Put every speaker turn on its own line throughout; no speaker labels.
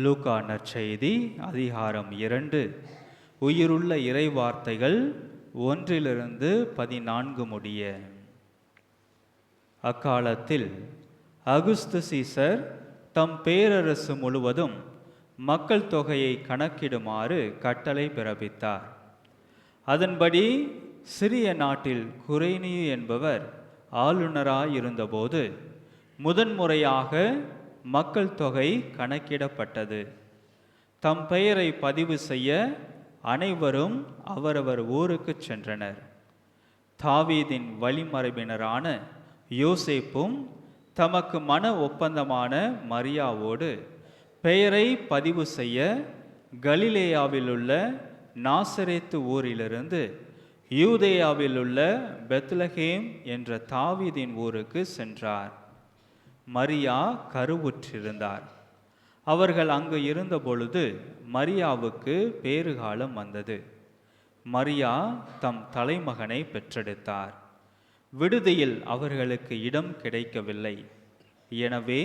லூக்கா நற்செய்தி அதிகாரம் 2 உயிருள்ள இறைவார்த்தைகள் 1-14 முடிய. அக்காலத்தில் அகுஸ்து சீசர் தம் பேரரசு முழுவதும் மக்கள் தொகையை கணக்கிடுமாறு கட்டளை பிறப்பித்தார். அதன்படி சிறிய நாட்டில் குரேனியு என்பவர் ஆளுநராயிருந்தபோது முதன்முறையாக மக்கள் தொகை கணக்கிடப்பட்டது. தம் பெயரை பதிவு செய்ய அனைவரும் அவரவர் ஊருக்கு சென்றனர். தாவீதின் வழிமரபினரான யோசேப்பும் தமக்கு மன ஒப்பந்தமான மரியாவோடு பெயரை பதிவு செய்ய கலிலேயாவிலுள்ள நாசரேத்து ஊரிலிருந்து யூதேயாவிலுள்ள பெத்லகேம் என்ற தாவீதின் ஊருக்கு சென்றார். மரியா கருவுற்றிருந்தார். அவர்கள் அங்கு இருந்தபொழுது மரியாவுக்கு பேறுகாலம் வந்தது. மரியா தம் தலைமகனை பெற்றெடுத்தார். விடுதியில் அவர்களுக்கு இடம் கிடைக்கவில்லை. எனவே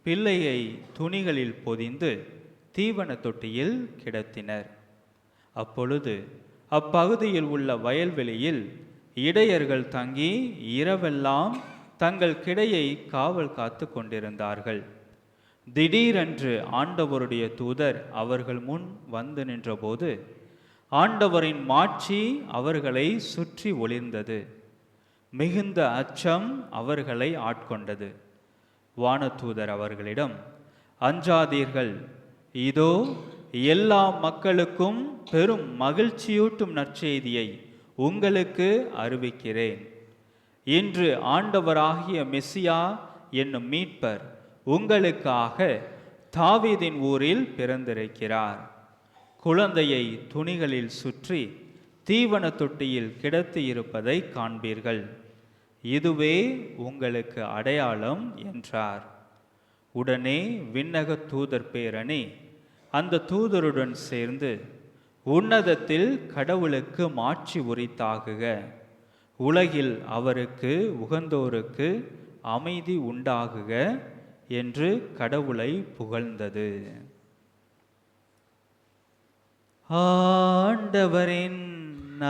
பிள்ளையை துணிகளில் பொதிந்து தீவன தொட்டியில் கிடத்தினர். அப்பொழுது அப்பகுதியில் உள்ள வயல்வெளியில் இடையர்கள் தங்கி இரவெல்லாம் தங்கள் கிடையை காவல் காத்து கொண்டிருந்தார்கள். திடீரென்று ஆண்டவருடைய தூதர் அவர்கள் முன் வந்து நின்றபோது ஆண்டவரின் மாட்சி அவர்களை சுற்றி ஒளிர்ந்தது. மிகுந்த அச்சம் அவர்களை ஆட்கொண்டது. வானதூதர் அவர்களிடம், அஞ்சாதீர்கள், இதோ எல்லா மக்களுக்கும் பெரும் மகிழ்ச்சியூட்டும் நற்செய்தியை உங்களுக்கு அறிவிக்கிறேன். இன்று ஆண்டவராகிய மெசியா என்னும் மீட்பர் உங்களுக்காக தாவீதின் ஊரில் பிறந்திருக்கிறார். குழந்தையை துணிகளில் சுற்றி தீவன தொட்டியில் கிடத்தி இருப்பதை காண்பீர்கள். இதுவே உங்களுக்கு அடையாளம் என்றார். உடனே விண்ணக தூதர் பேரணி அந்த தூதருடன் சேர்ந்து, உன்னதத்தில் கடவுளுக்கு மாட்சி உரித்தாகுக, உலகில் அவருக்கு உகந்தோருக்கு அமைதி உண்டாகுக என்று கடவுளை புகழ்ந்தது. ஆண்டவரின்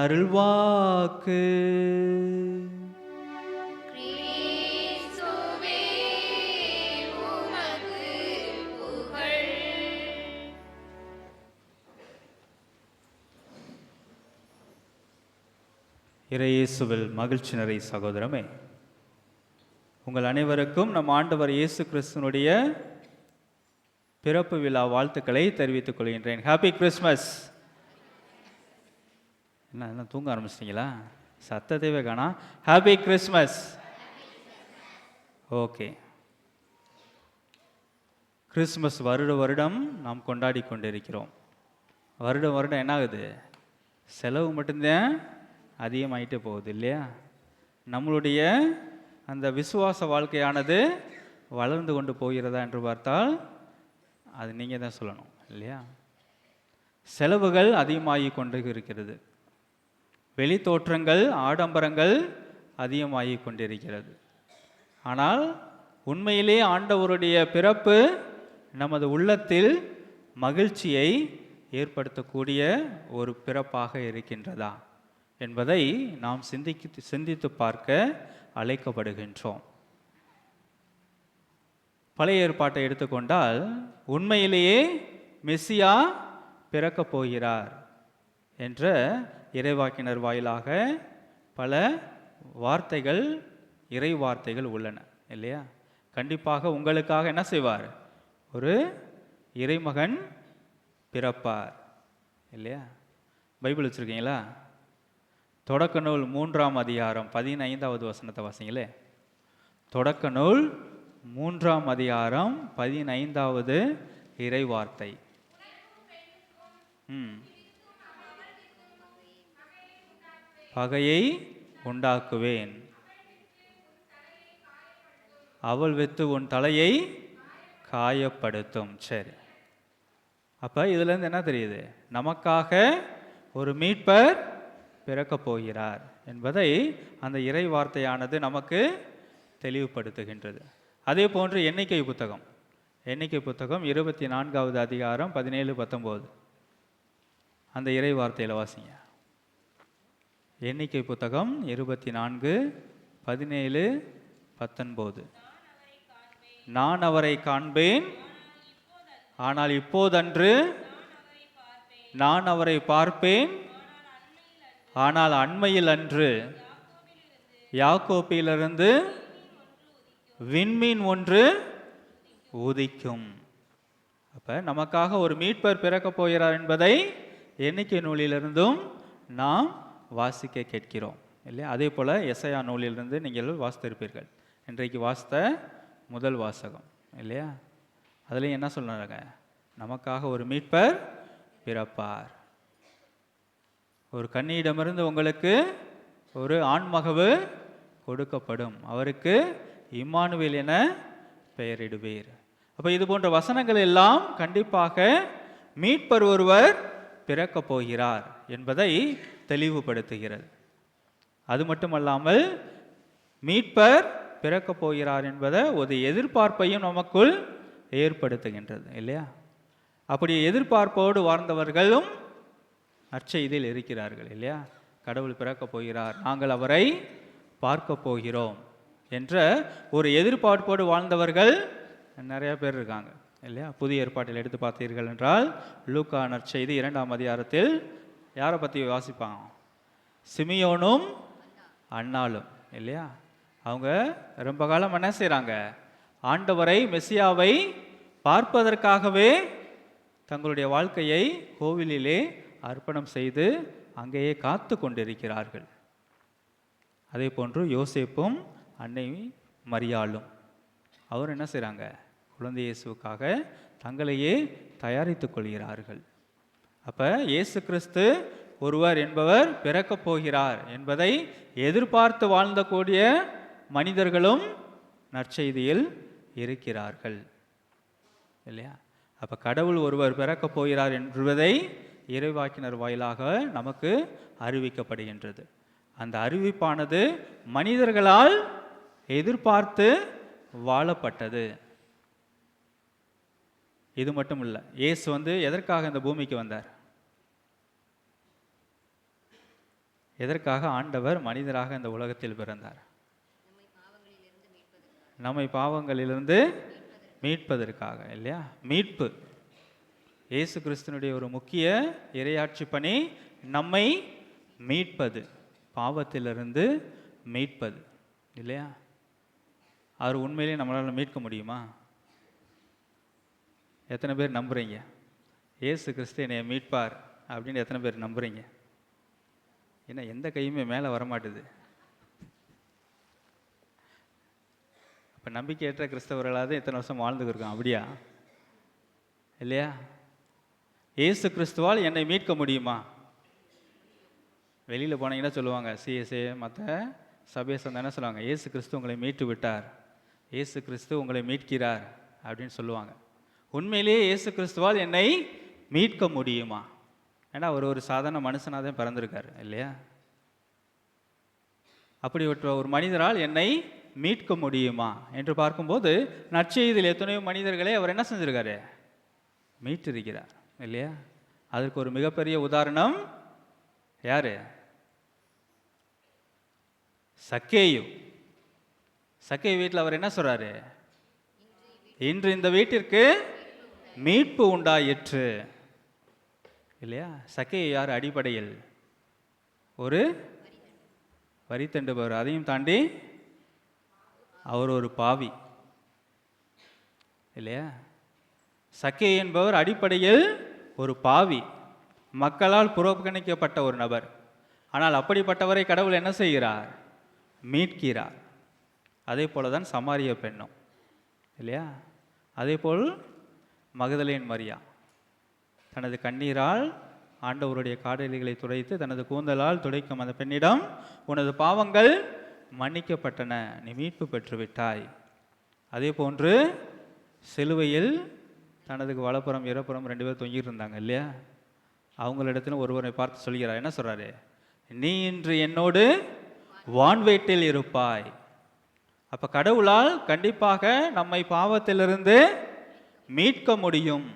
அருள்வாக்கு. இறையேசுவில் மகிழ்ச்சி நிறை சகோதரமே, உங்கள் அனைவருக்கும் நம் ஆண்டவர் இயேசு கிறிஸ்துனுடைய பிறப்பு விழா வாழ்த்துக்களை தெரிவித்துக் கொள்கின்றேன். Happy Christmas. என்ன தூங்க ஆரம்பிச்சிட்டிங்களா? சத்தத்தைவே காணா. Happy Christmas. ஓகே. கிறிஸ்மஸ் வருடம் நாம் கொண்டாடி கொண்டிருக்கிறோம். வருடம் என்ன ஆகுது? செலவு மட்டும்தான் அதிகமாகிட்டே போகுது இல்லையா? நம்மளுடைய அந்த விசுவாச வாழ்க்கையானது வளர்ந்து கொண்டு போகிறதா என்று பார்த்தால் அது நீங்கள் தான் சொல்லணும் இல்லையா? செலவுகள் அதிகமாகி கொண்டு இருக்கிறது. வெளி தோற்றங்கள், ஆடம்பரங்கள் அதிகமாகி கொண்டிருக்கிறது. ஆனால் உண்மையிலே ஆண்டவருடைய பிறப்பு நமது உள்ளத்தில் மகிழ்ச்சியை ஏற்படுத்தக்கூடிய ஒரு பிறப்பாக இருக்கின்றதா என்பதை நாம் சிந்தித்து பார்க்க அழைக்கப்படுகின்றோம். பழைய ஏற்பாட்டை எடுத்துக்கொண்டால் உண்மையிலேயே மெசியா பிறக்கப் போகிறார் என்ற இறைவாக்கினர் வாயிலாக பல வார்த்தைகள், இறை வார்த்தைகள் உள்ளன இல்லையா? கண்டிப்பாக உங்களுக்காக என்ன செய்வார்? ஒரு இறைமகன் பிறப்பார் இல்லையா? பைபிள் வச்சுருக்கீங்களா? தொடக்க நூல் 3ஆம் அதிகாரம் 15வது வசனத்தை வாசிங்களே. தொடக்க நூல் 3ஆம் அதிகாரம் 15வது இறை வார்த்தை. பகையை உண்டாக்குவேன், அவள் வித்து உன் தலையை காயப்படுத்தும். சரி, அப்போ இதுலேருந்து என்ன தெரியுது? நமக்காக ஒரு மீட்பர் பிறக்கப் போகிறார் என்பதை அந்த இறை வார்த்தையானது நமக்கு தெளிவுபடுத்துகின்றது. அதே போன்று எண்ணிக்கை புத்தகம் எண்ணிக்கை புத்தகம் 24வது அதிகாரம் 17-19. அந்த இறை வார்த்தையில் வாசிங்க. எண்ணிக்கை புத்தகம் 24:17-19. நான் அவரை காண்பேன், ஆனால் இப்போதன்று. நான் அவரை பார்ப்பேன், ஆனால் அண்மையில் அன்று. யாக்கோப்பிலிருந்து விண்மீன் ஒன்று உதிக்கும். அப்ப நமக்காக ஒரு மீட்பர் பிறக்கப் போகிறார் என்பதை எண்ணிக்கை நூலிலிருந்தும் நாம் வாசிக்க கேட்கிறோம் இல்லையா? அதே போல எசையா நூலிலிருந்து நீங்கள் வாசித்திருப்பீர்கள். இன்றைக்கு வாசித்த முதல் வாசகம் இல்லையா? அதுலேயும் என்ன சொல்றாங்க? நமக்காக ஒரு மீட்பர் பிறப்பார். ஒரு கன்னியிடமிருந்து உங்களுக்கு ஒரு ஆண்மகவு கொடுக்கப்படும், அவருக்கு இம்மானுவேல் என பெயரிடுவீர். அப்போ இது போன்ற வசனங்கள் எல்லாம் கண்டிப்பாக மீட்பர் ஒருவர் பிறக்கப் போகிறார் என்பதை தெளிவுபடுத்துகிறது. அது மட்டுமல்லாமல் மீட்பர் பிறக்கப் போகிறார் என்பதை ஒரு எதிர்பார்ப்பையும் நமக்குள் ஏற்படுத்துகின்றது இல்லையா? அப்படி எதிர்பார்ப்போடு வாழ்ந்தவர்களும் நற்செய்தியில் இருக்கிறார்கள் இல்லையா? கடவுள் பிறக்கப் போகிறார், நாங்கள் அவரை பார்க்க போகிறோம் என்ற ஒரு எதிர்பார்ப்போடு வாழ்ந்தவர்கள் நிறைய பேர் இருக்காங்க இல்லையா? புதிய ஏற்பாட்டில் எடுத்து பார்த்தீர்கள் என்றால் லூக்கா நற்செய்தி 2ஆம் அதிகாரத்தில் யாரை பற்றி வாசிப்பாங்க? சிமியோனும் அன்னாளும் இல்லையா? அவங்க ரொம்ப காலம் என்ன செய்கிறாங்க? ஆண்டவரை, மெசியாவை பார்ப்பதற்காகவே தங்களுடைய வாழ்க்கையை கோவிலிலே அர்ப்பணம் செய்து அங்கேயே காத்து கொண்டிருக்கிறார்கள். அதே போன்று யோசேப்பும் அன்னை மரியாளும் அவர் என்ன செய்கிறாங்க? குழந்தை இயேசுவுக்காக தங்களையே தயாரித்து கொள்கிறார்கள். அப்போ இயேசு கிறிஸ்து ஒருவர் என்பவர் பிறக்கப் போகிறார் என்பதை எதிர்பார்த்து வாழ்ந்தக்கூடிய மனிதர்களும் நற்செய்தியில் இருக்கிறார்கள் இல்லையா? அப்போ கடவுள் ஒருவர் பிறக்கப் போகிறார் என்பதை இறைவாக்கினர் வாயிலாக நமக்கு அறிவிக்கப்படுகின்றது. அந்த அறிவிப்பானது மனிதர்களால் எதிர்பார்த்து வாழப்பட்டது. இது மட்டும் இல்லை, இயேசு எதற்காக இந்த பூமிக்கு வந்தார்? எதற்காக ஆண்டவர் மனிதராக இந்த உலகத்தில் பிறந்தார்? நம்மை பாவங்களிலிருந்து மீட்பதற்காக இல்லையா? மீட்பு இயேசு கிறிஸ்துனுடைய ஒரு முக்கிய இறையாட்சி பணி நம்மை மீட்பது, பாவத்திலிருந்து மீட்பது இல்லையா? அவர் உண்மையிலேயே நம்மளால் மீட்க முடியுமா? எத்தனை பேர் நம்புறீங்க இயேசு கிறிஸ்து என்னை மீட்பார் அப்படின்னு? எத்தனை பேர் நம்புறீங்க? ஏன்னா எந்த கையுமே மேலே வரமாட்டுது. இப்போ நம்பிக்கையற்ற கிறிஸ்தவர்களாவது எத்தனை வருஷம் வாழ்ந்துக்கிருக்கோம் அப்படியா இல்லையா? இயேசு கிறிஸ்துவால் என்னை மீட்க முடியுமா? வெளியில் போனீங்கன்னா சொல்லுவாங்க, சிஎஸ்ஏ மற்ற சபையை சொன்ன என்ன சொல்லுவாங்க? இயேசு கிறிஸ்து உங்களை மீட்டு விட்டார், இயேசு கிறிஸ்து உங்களை மீட்கிறார் அப்படின்னு சொல்லுவாங்க. உண்மையிலேயே இயேசு கிறிஸ்துவால் என்னை மீட்க முடியுமா? ஏன்னா அவர் ஒரு சாதாரண மனுஷனாக தான் பிறந்திருக்காரு இல்லையா? அப்படிப்பட்ட ஒரு மனிதரால் என்னை மீட்க முடியுமா என்று பார்க்கும்போது நற்செய்தியில் எத்தனையோ மனிதர்களை அவர் என்ன செஞ்சிருக்காரு? மீட்டிருக்கிறார் இல்லையா? அதற்கு ஒரு மிகப்பெரிய உதாரணம் யாரு? சக்கேயு. சக்கேயு வீட்டில் அவர் என்ன சொல்றாரு? இன்று இந்த வீட்டிற்கு மீட்பு உண்டாயிற்று இல்லையா? சக்கேயு யார்? அடிப்படையில் ஒரு வரி தண்டுபவர். அதையும் தாண்டி அவர் ஒரு பாவி இல்லையா? சக்கேயு என்பவர் அடிப்படையில் ஒரு பாவி, மக்களால் புறக்கணிக்கப்பட்ட ஒரு நபர். ஆனால் அப்படிப்பட்டவரை கடவுள் என்ன செய்கிறார்? மீட்கிறார். அதே போல தான் சமாரிய பெண்ணும் இல்லையா? அதே போல் மகதலேன் மரியா தனது கண்ணீரால் ஆண்டவருடைய காடலிகளை துடைத்து தனது கூந்தலால் துடைக்கும் அந்த பெண்ணிடம், உனது பாவங்கள் மன்னிக்கப்பட்டன, நீ மீட்பு பெற்றுவிட்டாய். அதே போன்று சிலுவையில் தனது வலப்புறம் இடப்புறம் 2 பேர் தொங்கிட்டு இருந்தாங்க இல்லையா? அவங்களிடத்துல ஒருவரை பார்த்து சொல்கிறார், என்ன சொல்றாரு? நீ இன்று என்னோடு வான்வேட்டில் இருப்பாய். அப்ப கடவுளால் கண்டிப்பாக நம்மை பாவத்திலிருந்து மீட்க முடியும்.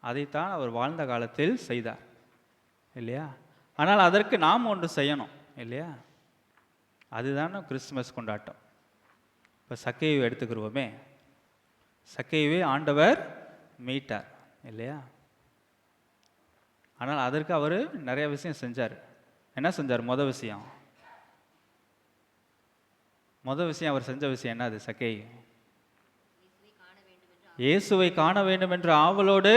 அதைத்தான் அவர் வாழ்ந்த காலத்தில் செய்தார் இல்லையா? ஆனால் அதற்கு நாம் ஒன்று செய்யணும் இல்லையா? அதுதானே கிறிஸ்துமஸ் கொண்டாட்டம். இப்போ சக்கேயுவை எடுத்துக்கிறோமே, சக்கேயுவை ஆண்டவர் மீட்டார் இல்லையா? ஆனால் அதற்கு அவர் நிறைய விஷயம் செஞ்சார். என்ன செஞ்சார்? மொதல் விஷயம் அவர் செஞ்ச விஷயம் என்னது? சக்கேயு இயேசுவை காண வேண்டும் என்ற ஆவலோடு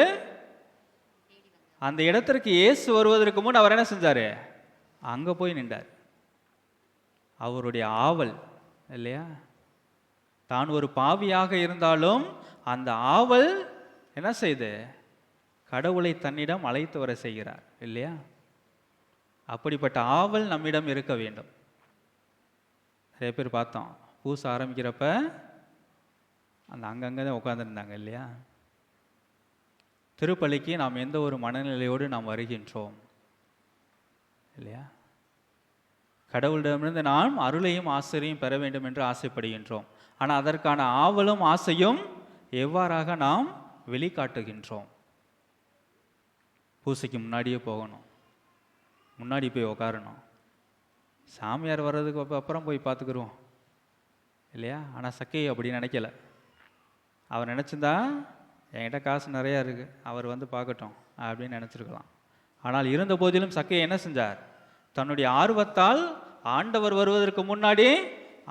அந்த இடத்திற்கு இயேசு வருவதற்கு முன் அவர் என்ன செஞ்சார்? அங்கே போய் நின்றார். அவருடைய ஆவல் இல்லையா? தான் ஒரு பாவியாக இருந்தாலும் அந்த ஆவல் என்ன செய்து கடவுளை தன்னிடம் அழைத்து வர செய்கிறார் இல்லையா? அப்படிப்பட்ட ஆவல் நம்மிடம் இருக்க வேண்டும். நிறைய பேர் பார்த்தோம், பூச ஆரம்பிக்கிறப்ப அந்த அங்கங்கே தான் உட்காந்துருந்தாங்க இல்லையா? திருப்பலிக்கு நாம் எந்த ஒரு மனநிலையோடு நாம் வருகின்றோம் இல்லையா? கடவுளிடமிருந்து நாம் அருளையும் ஆசிரியையும் பெற வேண்டும் என்று ஆசைப்படுகின்றோம். ஆனால் அதற்கான ஆவலும் ஆசையும் எவ்வாறாக நாம் வெளிக்காட்டுகின்றோம்? பூசைக்கு முன்னாடியே போகணும், முன்னாடி போய் உட்காரணும், சாமியார் வர்றதுக்கு அப்புறம் போய் பார்த்துக்குருவோம் இல்லையா? ஆனால் சக்கேயு அப்படி நினைக்கல. அவர் நினச்சிருந்தா என்கிட்ட காசு நிறையா இருக்குது, அவர் வந்து பார்க்கட்டும் அப்படின்னு நினச்சிருக்கலாம். ஆனால் இருந்த போதிலும் சக்கேயு என்ன செஞ்சார்? தன்னுடைய ஆர்வத்தால் ஆண்டவர் வருவதற்கு முன்னாடி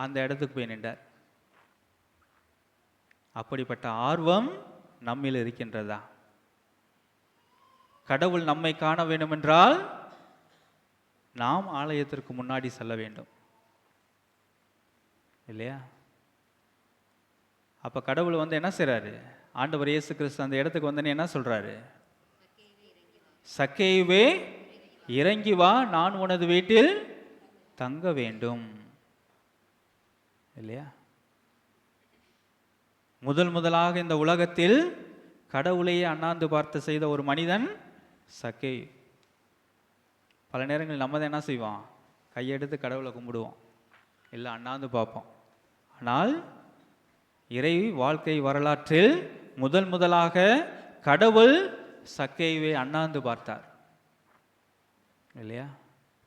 அந்த இடத்துக்கு போய் நின்றார். அப்படிப்பட்ட ஆர்வம் நம்மில் இருக்கின்றதா? கடவுள் நம்மை காண வேண்டுமென்றால் நாம் ஆலயத்திற்கு முன்னாடி செல்ல வேண்டும் இல்லையா? அப்போ கடவுள் வந்து என்ன செய்கிறாரு? ஆண்டவர் இயேசு கிறிஸ்து அந்த இடத்துக்கு வந்து என்ன சொல்கிறாரு? சக்கேயுவே இறங்கி வா, நான் உனது வீட்டில் தங்க வேண்டும் இல்லையா? முதலாக இந்த உலகத்தில் கடவுளையே அண்ணாந்து பார்த்து செய்த ஒரு மனிதன் சக்கேயு. பல நேரங்களில் நம்ம தான் என்ன செய்வோம்? கையெடுத்து கடவுளை கும்பிடுவோம், இல்லை அண்ணாந்து பார்ப்போம். ஆனால் இறை வாழ்க்கை வரலாற்றில் முதலாக கடவுள் சக்கேயுவை அண்ணாந்து பார்த்தார் இல்லையா?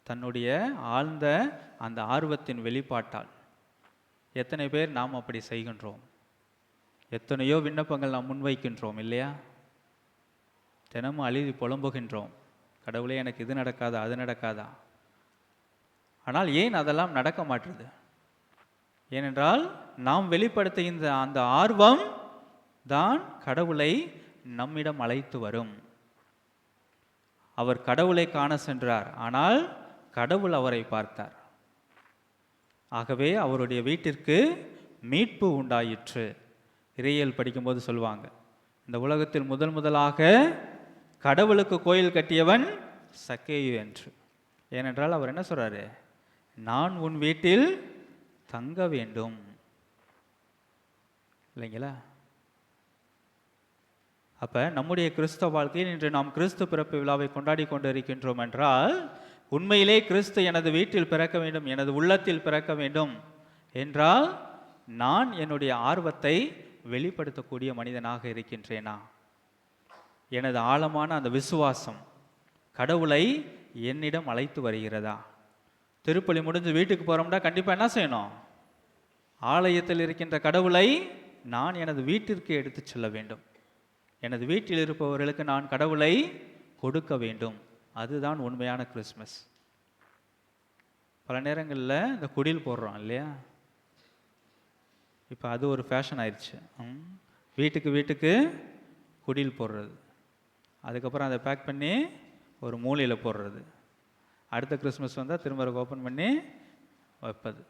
தன்னுடைய ஆழ்ந்த அந்த ஆர்வத்தின் வெளிப்பாட்டால். எத்தனை பேர் நாம் அப்படி செய்கின்றோம்? எத்தனையோ விண்ணப்பங்கள் நாம் முன்வைக்கின்றோம் இல்லையா? தினமும் அழுதி புலம்புகின்றோம், கடவுளே எனக்கு இது நடக்காதா, அது நடக்காதா. ஆனால் ஏன் அதெல்லாம் நடக்க மாட்டுது? ஏனென்றால் நாம் வெளிப்படுத்துகின்ற அந்த ஆர்வம் தான் கடவுளை நம்மிடம் அழைத்து வரும். அவர் கடவுளை காண சென்றார், ஆனால் கடவுள் அவரை பார்த்தார். ஆகவே அவருடைய வீட்டிற்கு மீட்பு உண்டாயிற்று. இறையியல் படிக்கும்போது சொல்லுவாங்க, இந்த உலகத்தில் முதலாக கடவுளுக்கு கோயில் கட்டியவன் சக்கேயு என்று. ஏனென்றால் அவர் என்ன சொல்றாரு? நான் உன் வீட்டில் தங்க வேண்டும் இல்லைங்களா? அப்ப நம்முடைய கிறிஸ்தவ வாழ்க்கையில் இன்று நாம் கிறிஸ்து பிறப்பு விழாவை கொண்டாடி கொண்டு இருக்கின்றோம் என்றால், உண்மையிலே கிறிஸ்து எனது வீட்டில் பிறக்க வேண்டும், எனது உள்ளத்தில் பிறக்க வேண்டும் என்றால் நான் என்னுடைய ஆர்வத்தை வெளிப்படுத்தக்கூடிய மனிதனாக இருக்கின்றேனா? எனது ஆழமான அந்த விசுவாசம் கடவுளை என்னிடம் அழைத்து வருகிறதா? திருப்பலி முடிஞ்சு வீட்டுக்கு போகிறோம்னா கண்டிப்பாக என்ன செய்யணும்? ஆலயத்தில் இருக்கின்ற கடவுளை நான் எனது வீட்டிற்கு எடுத்து செல்ல வேண்டும். எனது வீட்டில் இருப்பவர்களுக்கு நான் கடவுளை கொடுக்க வேண்டும். அதுதான் உண்மையான கிறிஸ்மஸ். பல நேரங்களில் இந்த குடில் போடுறோம் இல்லையா? இப்போ அது ஒரு ஃபேஷன் ஆயிடுச்சு. வீட்டுக்கு குடில் போடுறது, அதுக்கப்புறம் அதை பேக் பண்ணி ஒரு மூலையில் போடுறது, அடுத்த கிறிஸ்மஸ் வந்தால் திரும்ப ஓப்பன் பண்ணி வைப்பது.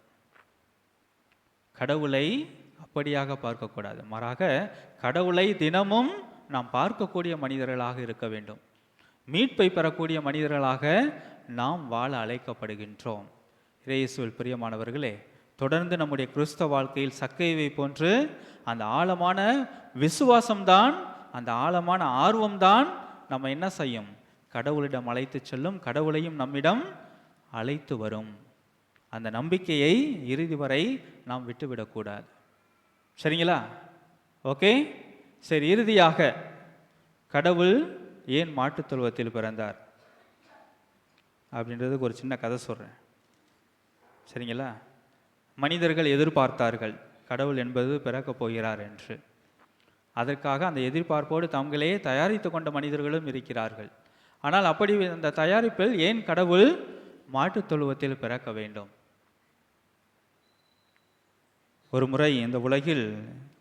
கடவுளை அப்படியாக பார்க்கக்கூடாது, மாறாக கடவுளை தினமும் நாம் பார்க்கக்கூடிய மனிதர்களாக இருக்க வேண்டும். மீட்பை பெறக்கூடிய மனிதர்களாக நாம் வாழ அழைக்கப்படுகின்றோம். இயேசுவில் பிரியமானவர்களே, தொடர்ந்து நம்முடைய கிறிஸ்தவ வாழ்க்கையில் சக்கேயுவை போன்று அந்த ஆழமான விசுவாசம்தான், அந்த ஆழமான ஆர்வம்தான் நம்ம என்ன செய்யும்? கடவுளிடம் அழைத்து செல்லும், கடவுளையும் நம்மிடம் அழைத்து வரும். அந்த நம்பிக்கையை இறுதி வரை நாம் விட்டுவிடக்கூடாது. சரிங்களா? ஓகே, சரி, இறுதியாக கடவுள் ஏன் மாட்டுத் தொழுவத்தில் பிறந்தார் அப்படின்றதுக்கு ஒரு சின்ன கதை சொல்கிறேன். சரிங்களா? மனிதர்கள் எதிர்பார்த்தார்கள் கடவுள் என்பது பிறக்கப் போகிறார் என்று. அதற்காக அந்த எதிர்பார்ப்போடு தங்களே தயாரித்து கொண்ட மனிதர்களும் இருக்கிறார்கள். ஆனால் அப்படி அந்த தயாரிப்பில் ஏன் கடவுள் மாட்டுத் தொழுவத்தில் பிறக்க வேண்டும்? ஒரு முறை இந்த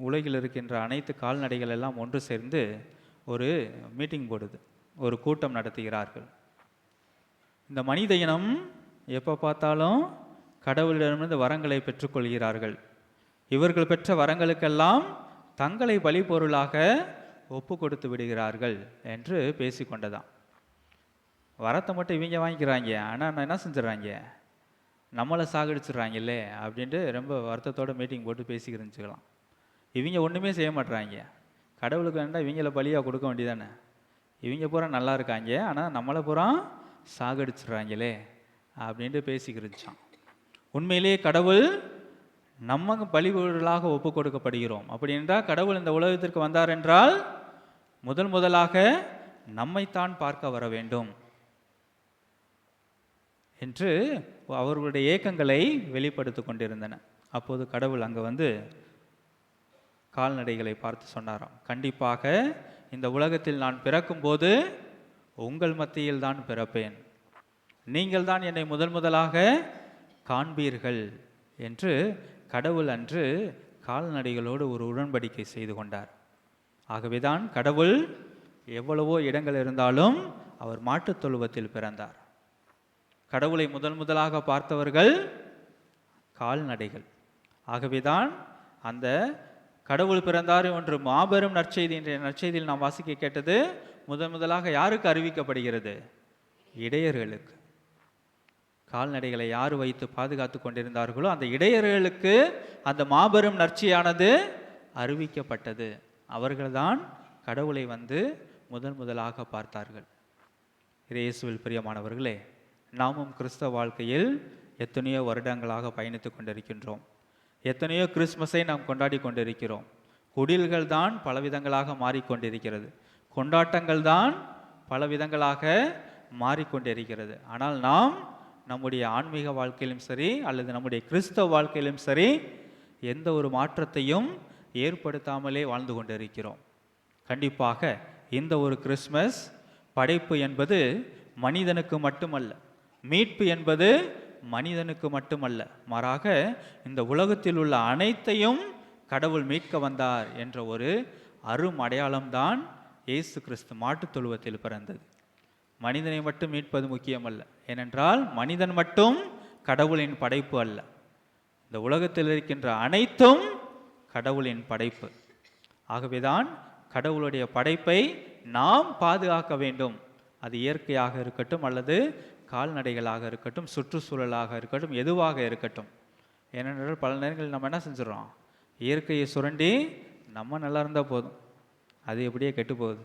உலகில் இருக்கின்ற அனைத்து கால்நடைகள் எல்லாம் ஒன்று சேர்ந்து ஒரு மீட்டிங் போடுது, ஒரு கூட்டம் நடத்துகிறார்கள். இந்த மனித இனம் எப்போ பார்த்தாலும் கடவுளிடமிருந்து வரங்களை பெற்றுக்கொள்கிறார்கள். இவர்கள் பெற்ற வரங்களுக்கெல்லாம் தங்களை பலி பொருளாக ஒப்பு கொடுத்து விடுகிறார்கள் என்று பேசிக்கொண்டதான். வரத்தை மட்டும் இவங்க வாங்கிக்கிறாங்க, ஆனால் என்ன செஞ்சிடறாங்க, நம்மளை சாகடிச்சிட்றாங்கல்லே அப்படின்ட்டு ரொம்ப வருத்தத்தோட மீட்டிங் போட்டு பேசிக்கிருந்துச்சுக்கலாம். இவங்க ஒன்றுமே செய்ய மாட்டுறாங்க. கடவுளுக்கு வேண்டாம் இவங்கள பலியாக கொடுக்க வேண்டியதானே. இவங்க பூரா நல்லா இருக்காங்க, ஆனால் நம்மளை பூரா சாகடிச்சிட்றாங்களே அப்படின்ட்டு பேசிக்கிருந்துச்சான். உண்மையிலேயே கடவுள் நம்ம பலிபொருளாக ஒப்பு கொடுக்கப்படுகிறோம். அப்படி என்றால் கடவுள் இந்த உலகத்திற்கு வந்தார் என்றால் முதலாக நம்மைத்தான் பார்க்க வர வேண்டும் என்று அவர்களுடைய ஏக்கங்களை வெளிப்படுத்தி கொண்டிருந்தன. அப்போது கடவுள் அங்கே வந்து கால்நடைகளை பார்த்து சொன்னாராம், கண்டிப்பாக இந்த உலகத்தில் நான் பிறக்கும்போது உங்கள் மத்தியில் தான் பிறப்பேன், நீங்கள் தான் என்னை முதலாக காண்பீர்கள் என்று கடவுள் அன்று கால்நடைகளோடு ஒரு உடன்படிக்கை செய்து கொண்டார். ஆகவேதான் கடவுள் எவ்வளவோ இடங்கள் இருந்தாலும் அவர் மாட்டுத் தொழுவத்தில் பிறந்தார். கடவுளை முதலாக பார்த்தவர்கள் கால்நடைகள். ஆகவேதான் அந்த கடவுள் பிறந்தார் என்று மாபெரும் நற்செய்தி என்ற நற்செய்தியில் நாம் வாசிக்க கேட்டது முதலாக யாருக்கு அறிவிக்கப்படுகிறது? இடையர்களுக்கு. கால்நடைகளை யார் வைத்து பாதுகாத்து கொண்டிருந்தார்களோ அந்த இடையர்களுக்கு அந்த மாபெரும் நற்செய்தியானது அறிவிக்கப்பட்டது. அவர்கள்தான் கடவுளை வந்து முதலாக பார்த்தார்கள். இயேசுவில் பிரியமானவர்களே, நாமும் கிறிஸ்தவ வாழ்க்கையில் எத்தனையோ வருடங்களாக பயணித்து கொண்டிருக்கின்றோம். எத்தனையோ கிறிஸ்மஸை நாம் கொண்டாடி கொண்டிருக்கிறோம். குடில்கள் தான் பலவிதங்களாக மாறிக்கொண்டிருக்கிறது, கொண்டாட்டங்கள் தான் பலவிதங்களாக மாறிக்கொண்டிருக்கிறது. ஆனால் நாம் நம்முடைய ஆன்மீக வாழ்க்கையிலும் சரி அல்லது நம்முடைய கிறிஸ்தவ வாழ்க்கையிலும் சரி எந்த ஒரு மாற்றத்தையும் ஏற்படுத்தாமலே வாழ்ந்து கொண்டிருக்கிறோம். கண்டிப்பாக இந்த ஒரு கிறிஸ்மஸ் படைப்பு என்பது மனிதனுக்கு மட்டுமல்ல, மீட்பு என்பது மனிதனுக்கு மட்டுமல்ல, மாறாக இந்த உலகத்தில் உள்ள அனைத்தையும் கடவுள் மீட்க வந்தார் என்ற ஒரு அரும் அடையாளம்தான் இயேசு கிறிஸ்து மாட்டுத் தொழுவத்தில் பிறந்தது. மனிதனை மட்டும் மீட்பது முக்கியமல்ல, ஏனென்றால் மனிதன் மட்டும் கடவுளின் படைப்பு அல்ல. இந்த உலகத்தில் இருக்கின்ற அனைத்தும் கடவுளின் படைப்பு. ஆகவேதான் கடவுளுடைய படைப்பை நாம் பாதுகாக்க வேண்டும். அது இயற்கையாக இருக்கட்டும் அல்லது கால்நடைகளாக இருக்கட்டும், சுற்றுச்சூழலாக இருக்கட்டும், எதுவாக இருக்கட்டும். ஏனென்றால் பல நேரங்களில் நம்ம என்ன செஞ்சிடறோம், இயற்கையை சுரண்டி நம்ம நல்லா இருந்தால் போதும், அது எப்படியே கெட்டு போகுது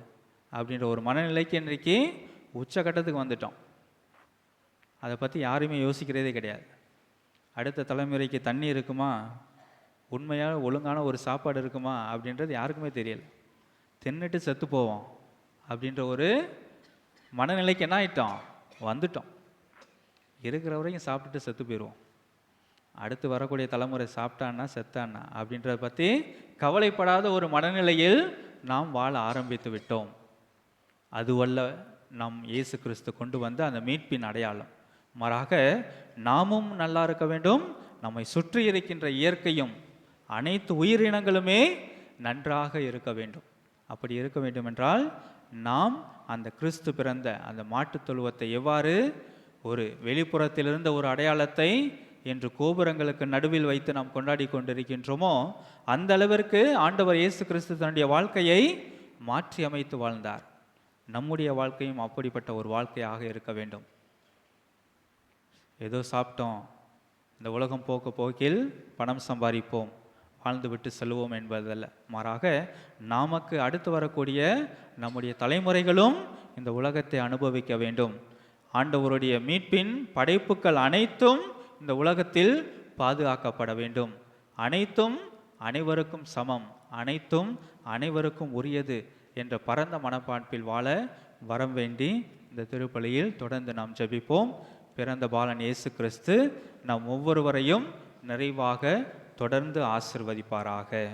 அப்படின்ற ஒரு மனநிலைக்கு இன்றைக்கு உச்சகட்டத்துக்கு வந்துட்டோம். அதை பற்றி யாருமே யோசிக்கிறதே கிடையாது. அடுத்த தலைமுறைக்கு தண்ணி இருக்குமா, உண்மையாக ஒழுங்கான ஒரு சாப்பாடு இருக்குமா அப்படின்றது யாருக்குமே தெரியல. தின்னுட்டு செத்து போவோம் அப்படின்ற ஒரு மனநிலைக்கு என்ன ஆகிட்டோம், வந்துட்டோம். இருக்கிற வரைக்கும் சாப்பிட்டுட்டு செத்து போயிடுவோம், அடுத்து வரக்கூடிய தலைமுறை சாப்பிட்டான்னா செத்தான்னா அப்படின்றத பற்றி கவலைப்படாத ஒரு மனநிலையில் நாம் வாழ ஆரம்பித்து விட்டோம். அதுவல்ல நம் இயேசு கிறிஸ்து கொண்டு வந்த அந்த மீட்பின் அடையாளம். மாறாக நாமும் நல்லா இருக்க வேண்டும், நம்மை சுற்றி இருக்கின்ற இயற்கையும் அனைத்து உயிரினங்களுமே நன்றாக இருக்க வேண்டும். அப்படி இருக்க வேண்டும் என்றால் நாம் அந்த கிறிஸ்து பிறந்த அந்த மாட்டுத் தொழுவத்தை எவ்வாறு ஒரு வெளிப்புறத்திலிருந்த ஒரு அடையாளத்தை என்று கோபுரங்களுக்கு நடுவில் வைத்து நாம் கொண்டாடி கொண்டிருக்கின்றோமோ அந்த அளவிற்கு ஆண்டவர் இயேசு கிறிஸ்து தன்னுடைய வாழ்க்கையை மாற்றி அமைத்து வாழ்ந்தார். நம்முடைய வாழ்க்கையும் அப்படிப்பட்ட ஒரு வாழ்க்கையாக இருக்க வேண்டும். ஏதோ சாப்பிட்டோம், இந்த உலகம் போக்கில் பணம் சம்பாதிப்போம், வாழ்ந்து விட்டு செல்வோம் என்பதல்ல. மாறாக நமக்கு அடுத்து வரக்கூடிய நம்முடைய தலைமுறைகளும் இந்த உலகத்தை அனுபவிக்க வேண்டும். ஆண்டவருடைய மீட்பின் படைப்புகள் அனைத்தும் இந்த உலகத்தில் பாதுகாக்கப்பட வேண்டும். அனைத்தும் அனைவருக்கும் சமம், அனைத்தும் அனைவருக்கும் உரியது என்ற பரந்த மனப்பான்பில் வாழ வரம் வேண்டி இந்த திருப்பலியில் தொடர்ந்து நாம் ஜெபிப்போம். பிறந்த பாலன் இயேசு கிறிஸ்து நம் ஒவ்வொருவரையும் நிறைவாக தொடர்ந்து ஆசிர்வதிப்பாராக.